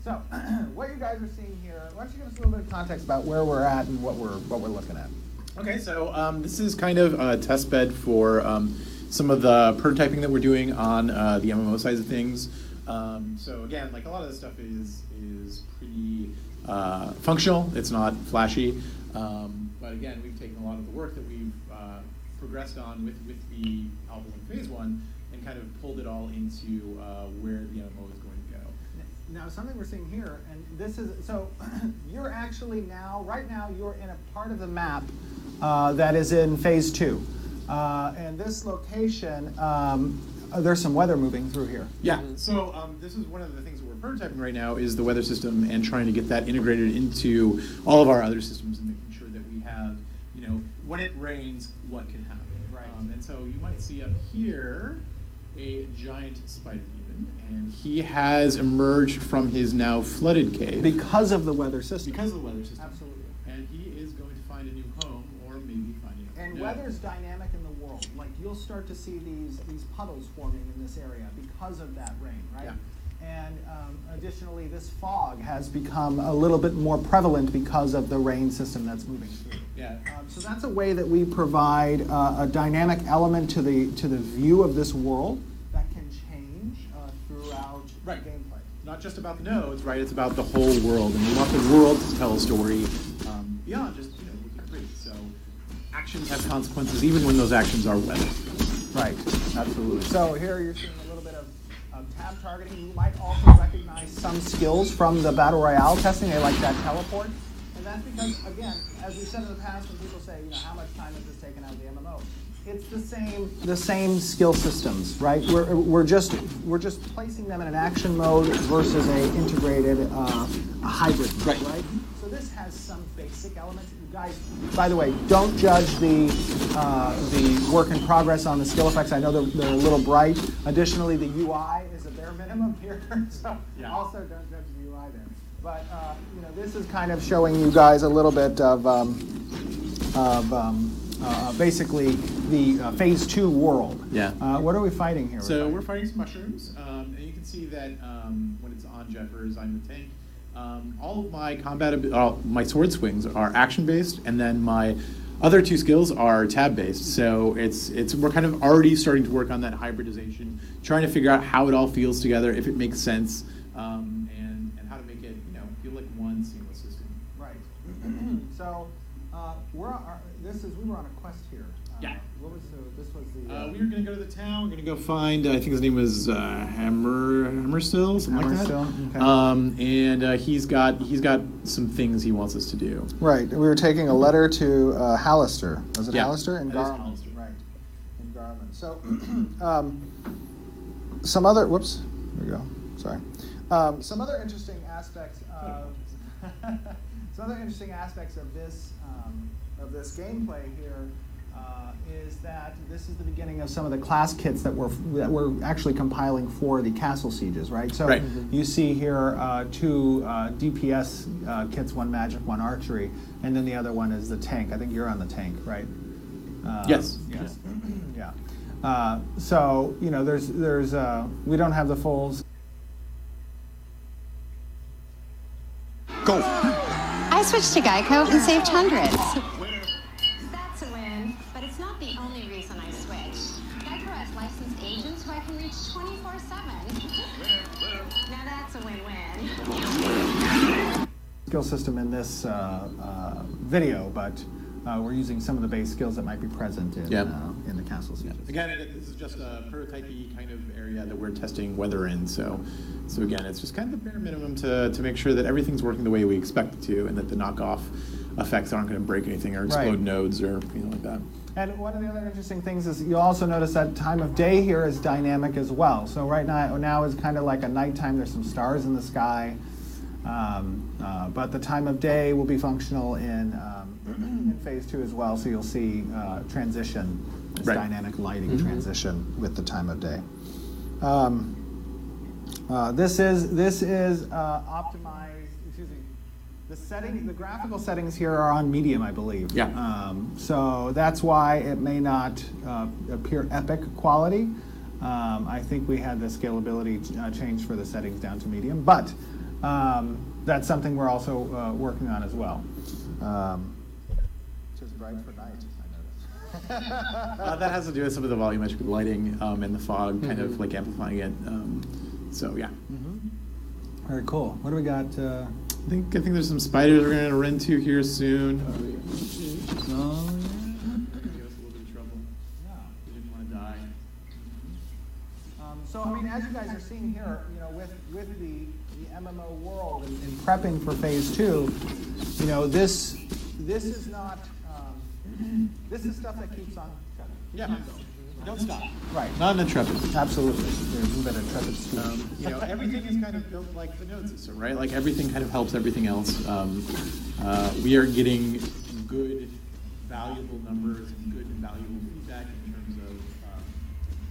So, what you guys are seeing here, why don't you give us a little bit of context about where we're at and what we're looking at? Okay, so this is kind of a test bed for some of the prototyping that we're doing on the MMO side of things. So again, like a lot of this stuff is pretty functional. It's not flashy, but again, we've taken a lot of the work that we've progressed on with the alpha in phase 1 and kind of pulled it all into where the MMO is going to go. Now, something we're seeing here, and this is, so you're actually now, right now, you're in a part of the map that is in phase 2. And this location, there's some weather moving through here. Yeah, so this is one of the things that we're prototyping right now is the weather system and trying to get that integrated into all of our other systems and making sure that we have, you know, when it rains, what can happen. Right. And so you might see up here a giant spider demon, and he has emerged from his now flooded cave. Because of the weather system. Because of the weather system. Absolutely. And he is going to find a new home, or maybe find a new And home. weather's dynamic in the world. Like, you'll start to see these puddles forming in this area because of that rain, right? Yeah. And additionally, this fog has become a little bit more prevalent because of the rain system that's moving through. Yeah. So that's a way that we provide a dynamic element to the view of this world that can change throughout the gameplay. Not just about the nodes, right? It's about the whole world, and we want the world to tell a story beyond just looking pretty. So actions have consequences, even when those actions are weather. Right. Absolutely. So here you're seeing a little bit of tab targeting. You might also recognize some skills from the Battle Royale testing. They like that teleport. And that's because, again, as we've said in the past, when people say, how much time has this taken out of the MMO? It's the same skill systems, right? We're just placing them in an action mode versus a integrated a hybrid mode, right? So this has some basic elements. You guys, by the way, don't judge the work in progress on the skill effects. I know they're a little bright. Additionally, the UI is a bare minimum here, so also don't judge the UI there. But this is kind of showing you guys a little bit of basically the phase 2 world. Yeah. What are we fighting here? So we're fighting some mushrooms, and you can see that when it's on Jeffers, I'm the tank. All of my my sword swings are action based, and then my other 2 skills are tab based. So we're kind of already starting to work on that hybridization, trying to figure out how it all feels together, if it makes sense, and how to make it feel like one seamless system. Right. So we were on a quest here. Yeah. This was the. We were going to go to the town. We're going to go find. I think his name was Hammerstill, something like that. Okay. And he's got some things he wants us to do. Right. We were taking a letter to Hallister. Was it Hallister in Garmin? Hallister. Right. In Garmin. So some other. Whoops. There we go. Sorry. Some other interesting aspects of. Some other interesting aspects of this gameplay here is that this is the beginning of some of the class kits that we're actually compiling for the castle sieges, right? So you see here 2 DPS kits, 1 magic, 1 archery, and then the other one is the tank. I think you're on the tank, right? Yes. Yeah. So there's we don't have the fulls. Go. I switched to Geico and saved hundreds. That's a win, but it's not the only reason I switched. Geico has licensed agents who I can reach 24/7. Now that's a win-win. Skill system in this video, but we're using some of the base skills that might be present in the castle sieges. Again, this is just a prototypey kind of area that we're testing weather in. So again, it's just kind of the bare minimum to make sure that everything's working the way we expect it to, and that the knockoff effects aren't going to break anything or explode nodes or anything like that. And one of the other interesting things is you'll also notice that time of day here is dynamic as well. So right now is kind of like a nighttime. There's some stars in the sky, but the time of day will be functional in phase 2 as well. So you'll see transition, this dynamic lighting transition with the time of day. This is optimized. Excuse me. The graphical settings here are on medium, I believe. Yeah. So that's why it may not appear epic quality. I think we had the scalability change for the settings down to medium, but That's something we're also working on as well. Just bright for night, I noticed. That has to do with some of the volumetric lighting and the fog kind of like amplifying it. So yeah. Very cool. What do we got? I think there's some spiders we're gonna run into here soon. Oh, Give us a little bit of trouble. We didn't want to die. So, I mean, as you guys are seeing here, you know, with the MMO world and prepping for phase 2, you know, this is not this is stuff that keeps on. Yeah. Don't stop. Right. Not an intrepid. Absolutely. There's a bit of intrepid speed. You know, everything is kind of built like the node system, right? Like everything kind of helps everything else. We are getting good, valuable numbers and good and valuable feedback in terms of,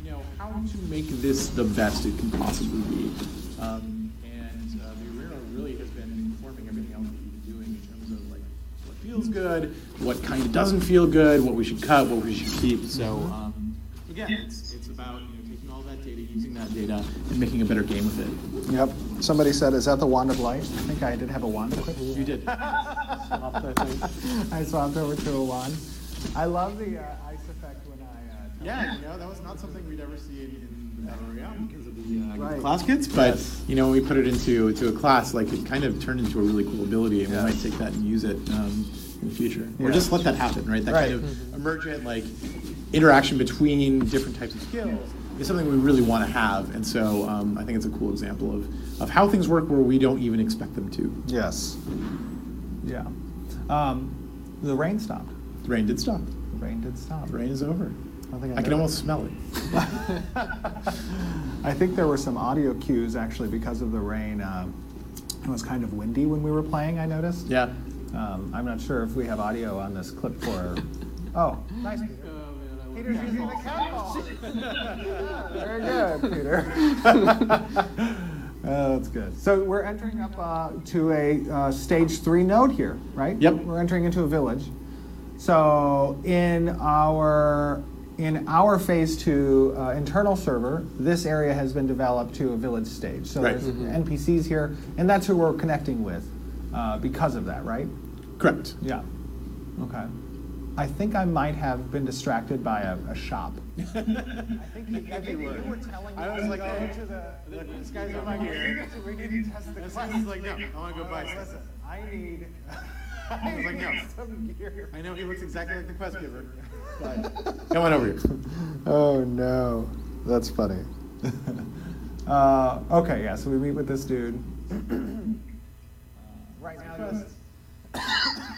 you know, how to make this the best it can possibly be. And the Arena really has been informing everything else that we've been doing in terms of like what feels good, what kind of doesn't feel good, what we should cut, what we should keep. So. Again, it's about taking all that data, using that data, and making a better game with it. Yep. Somebody said, "Is that the wand of light?" I think I did have a wand equipped. You did. I swapped over to a wand. I love the ice effect when I. Yeah, that was not something we'd ever see in the Battle Royale because of the Right. class kits. But when we put it into a class, like it kind of turned into a really cool ability, and we might take that and use it in the future, or just let that happen, right? That kind of emergent interaction between different types of skills is something we really want to have, and so I think it's a cool example of how things work where we don't even expect them to. Yes. Yeah. The rain stopped. The rain did stop. The rain did stop. The rain is over. I can almost smell it. I think there were some audio cues actually because of the rain. It was kind of windy when we were playing, I noticed. Yeah. I'm not sure if we have audio on this clip for. Oh, nice, Peter. Peter's using the cat ball. Very good, Peter. Oh, that's good. So we're entering up to a stage 3 node here, right? Yep. We're entering into a village. So in our phase 2 internal server, this area has been developed to a village stage. So there's NPCs here, and that's who we're connecting with because of that, right? Correct. Yeah. Okay. I think I might have been distracted by a shop. I think you were telling me. I was like, go to the this guy's over here. We need to test the quest. He's like, no, I want to go buy something. Listen, I need. I was like, no. Some gear. I know he looks exactly like the quest giver. But come on over here. Oh no, that's funny. Okay, yeah. So we meet with this dude. Right now,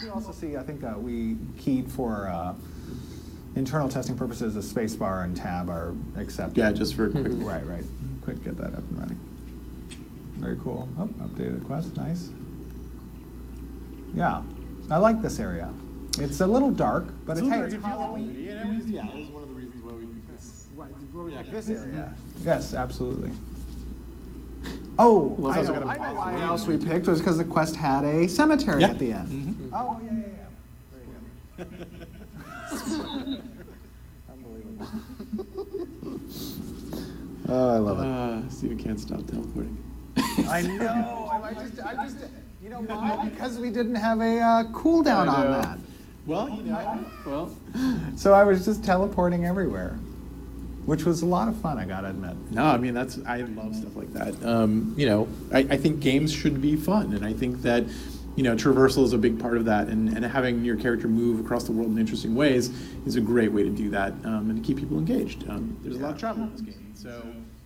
you also see. I think we keyed for internal testing purposes. A space bar and tab are accepted. Yeah, just for quick. Right. Quick, get that up and running. Very cool. Oh, updated quest. Nice. Yeah, I like this area. It's a little dark, but it's Halloween. Yeah, that was one of the reasons why we picked this. Right, this area. Yes, absolutely. Oh, I know why else we picked was because the quest had a cemetery at the end. Oh, yeah. Very good. Unbelievable. Oh, I love it. Steven can't stop teleporting. I know. I just, you know why? Because we didn't have a cooldown on that. Well, So I was just teleporting everywhere, which was a lot of fun, I gotta admit. No, I mean, I love stuff like that. I think games should be fun, and I think that, traversal is a big part of that, and having your character move across the world in interesting ways is a great way to do that, and to keep people engaged. There's a lot of travel in this game, so,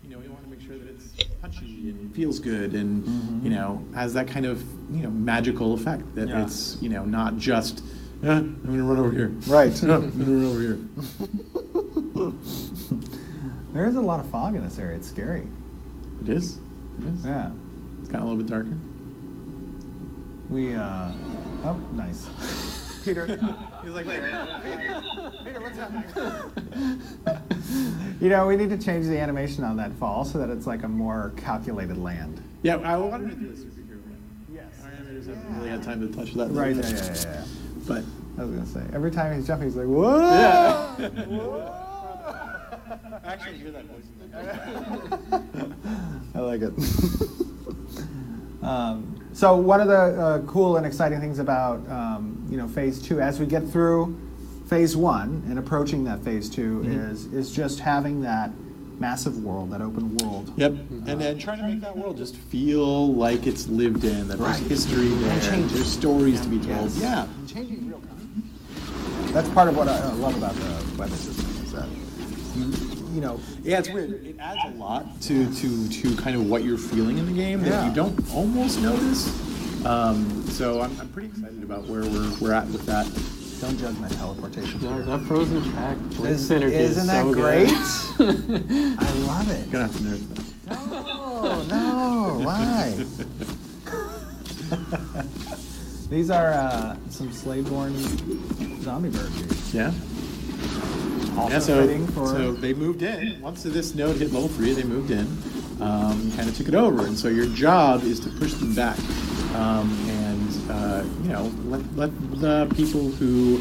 we want to make sure that it's punchy and feels good and, has that kind of, magical effect, that it's, not just, I'm going to run over here. Right. I'm going to run over here. There is a lot of fog in this area. It's scary. It is. Yeah. It's kind of a little bit darker. Oh, nice. Peter. He's like, wait, Peter, what's happening? We need to change the animation on that fall so that it's like a more calculated land. Yeah, I wanted to do a superhero one. Yes. Our animators haven't really had time to touch that. Right, yeah. But I was going to say, every time he's jumping, he's like, whoa! Yeah. Whoa! I actually hear that voice in the background. I like it. So one of the cool and exciting things about phase 2, as we get through phase 1 and approaching that phase 2, is just having that massive world, that open world. Yep, and then trying to make that world just feel like it's lived in, that there's history there, and there's stories to be told. Yes. Yeah. And changing real time. That's part of what I love about the weather system, is that yeah, it's weird. It adds a lot to kind of what you're feeling in the game that you don't almost notice. So I'm pretty excited about where we're at with that. Don't judge my teleportation. No, that frozen track synergy isn't that so great? Good. I love it. Gonna have to nerf that. No, why? These are some slave-born zombie burgers. Yeah. Also so they moved in. Once this node hit level 3, they moved in, kind of took it over. And so your job is to push them back. Let the people who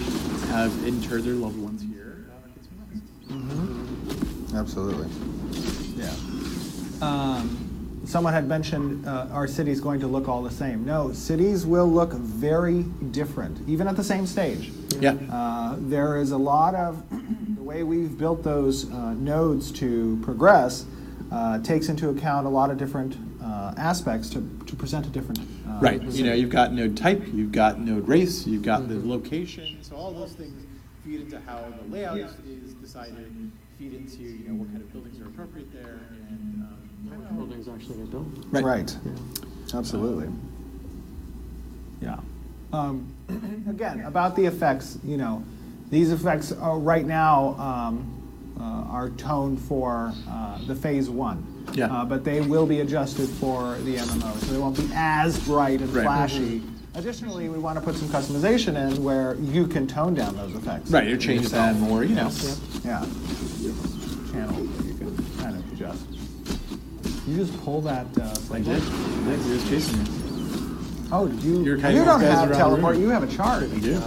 have interred their loved ones here get some rest. Absolutely. Yeah. Someone had mentioned our cities going to look all the same. No, cities will look very different, even at the same stage. Yeah. There is a lot of the way we've built those nodes to progress takes into account a lot of different aspects to present a different. Right. You've got node type, you've got node race, you've got the location. So all those things feed into how the layout is decided, feed into what kind of buildings are appropriate there, and What buildings actually get built? Right. Yeah. Absolutely. Yeah. Again, about the effects, these effects are right now are toned for the phase 1. Yeah. But they will be adjusted for the MMO, so they won't be as bright and flashy. Additionally, we want to put some customization in where you can tone down those effects. right, or change that more, Yeah. Channels that you can kind of adjust. You just pull that. I did. You're just chasing me. Oh, did you? You're kind You of don't guys have around the teleport. room. You have a charge. I do.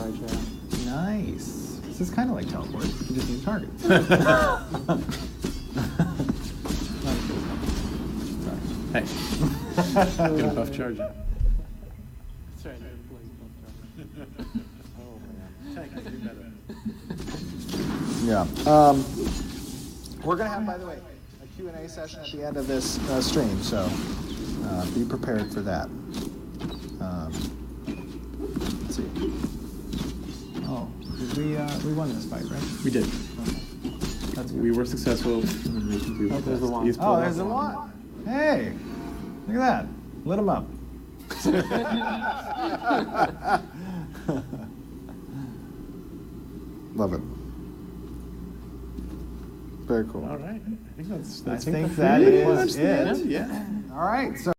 Nice. This is kind of like teleport. You just need a target. Hey. Get a buff charge. That's right, I didn't blink buff Yeah. We're going to have, by the way, a Q&A session at the end of this stream, so be prepared for that. Let's see. Oh, we won this fight, right? We did. That's good. We were successful. There's the one. Oh, there's the one. Hey, look at that. Lit him up. Love it. Very cool. All right. I think I think that is it. Yeah. All right. So.